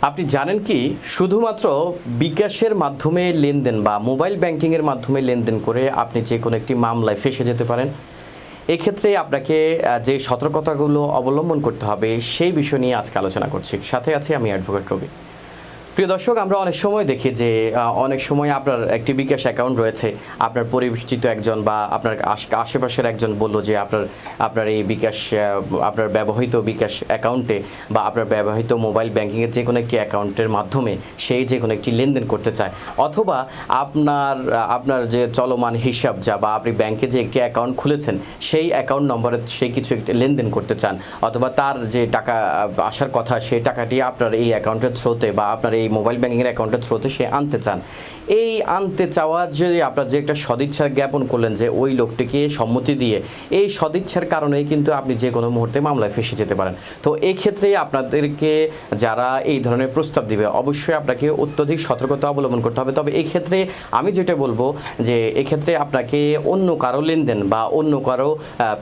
আপনি জানেন কি শুধুমাত্র বিকাশের মাধ্যমে লেনদেন বা মোবাইল ব্যাংকিংয়ের মাধ্যমে লেনদেন করে আপনি যে কোনো একটি মামলায় ফেঁসে যেতে পারেন। এক্ষেত্রে আপনাকে যে সতর্কতাগুলো অবলম্বন করতে হবে সেই বিষয় নিয়ে আজকে আলোচনা করছি। সাথে আছি আমি অ্যাডভোকেট রবি। প্রিয় দর্শক, আমরা অনেক সময় দেখি যে অনেক সময় আপনার একটি বিকাশ অ্যাকাউন্ট রয়েছে, আপনার পরিচিত একজন বা আপনার আশেপাশের একজন বলল যে আপনার এই বিকাশ আপনার ব্যবহৃত বিকাশ অ্যাকাউন্টে বা আপনার ব্যবহৃত মোবাইল ব্যাংকিংয়ের যে কোনো একটি অ্যাকাউন্টের মাধ্যমে সেই যে কোনো একটি লেনদেন করতে চায়, অথবা আপনার যে চলমান হিসাব যা বা আপনি ব্যাংকে যে একটি অ্যাকাউন্ট খুলেছেন সেই অ্যাকাউন্ট নম্বরে সেই কিছু একটি লেনদেন করতে চান, অথবা তার যে টাকা আসার কথা সেই টাকাটি আপনার এই অ্যাকাউন্টের থ্রুতে বা আপনার এই মোবাইল ব্যাংকিংয়ের অ্যাকাউন্টের থ্রুতে সে আনতে চান। এই আনতে চাওয়ার যে আপনার যে একটা সদিচ্ছা জ্ঞাপন করলেন যে ওই লোকটিকে সম্মতি দিয়ে, এই সদিচ্ছার কারণেই কিন্তু আপনি যে কোনো মুহূর্তে মামলায় ফেঁসে যেতে পারেন। তো এই ক্ষেত্রে আপনাদেরকে যারা এই ধরনের প্রস্তাব দিবে অবশ্যই আপনাকে অত্যধিক সতর্কতা অবলম্বন করতে হবে। তবে এই ক্ষেত্রে আমি যেটা বলবো যে এক্ষেত্রে আপনাকে অন্য কারো লেনদেন বা অন্য কারো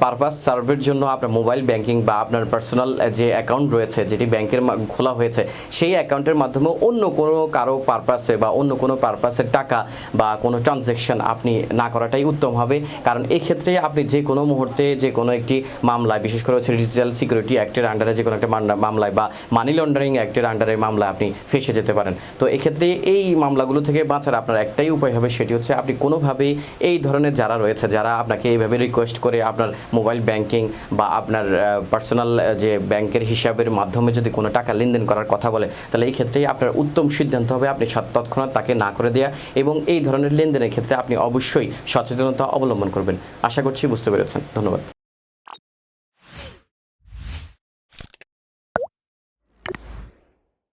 পারপাস সার্ভের জন্য আপনার মোবাইল ব্যাংকিং বা আপনার পার্সোনাল যে অ্যাকাউন্ট রয়েছে যেটি ব্যাংকের খোলা হয়েছে সেই অ্যাকাউন্টের মাধ্যমে অন্য কোনো কারো পারপাসে বা অন্য কোনো পারপাসের টাকা বা কোনো ট্রানজ্যাকশন আপনি না করাটাই উত্তম হবে। কারণ এই ক্ষেত্রে আপনি যে কোনো মুহূর্তে যে কোনো একটি মামলায়, বিশেষ করে হচ্ছে ডিজিটাল সিকিউরিটি অ্যাক্টের আন্ডারে যে কোনো একটা মামলায় বা মানি লন্ডারিং অ্যাক্টের আন্ডারে মামলায় আপনি ফেঁসে যেতে পারেন। তো এক্ষেত্রে এই মামলাগুলো থেকে বাঁচার আপনার একটাই উপায় হবে, সেটি হচ্ছে আপনি কোনোভাবেই এই ধরনের যারা রয়েছে যারা আপনাকে এইভাবে রিকোয়েস্ট করে আপনার মোবাইল ব্যাংকিং বা আপনার পার্সোনাল যে ব্যাংকের হিসাবের মাধ্যমে যদি কোনো টাকা লেনদেন করার কথা বলে, তাহলে এই ক্ষেত্রেই আপনার উত্তম সিদ্ধান্ত হবে আপনি তৎক্ষণাৎ তাকে না করে দেওয়া এবং এই ধরনের লেনদেনের ক্ষেত্রে আপনি অবশ্যই সচেতনতা অবলম্বন করবেন। আশা করছি বুঝতে পেরেছেন। ধন্যবাদ।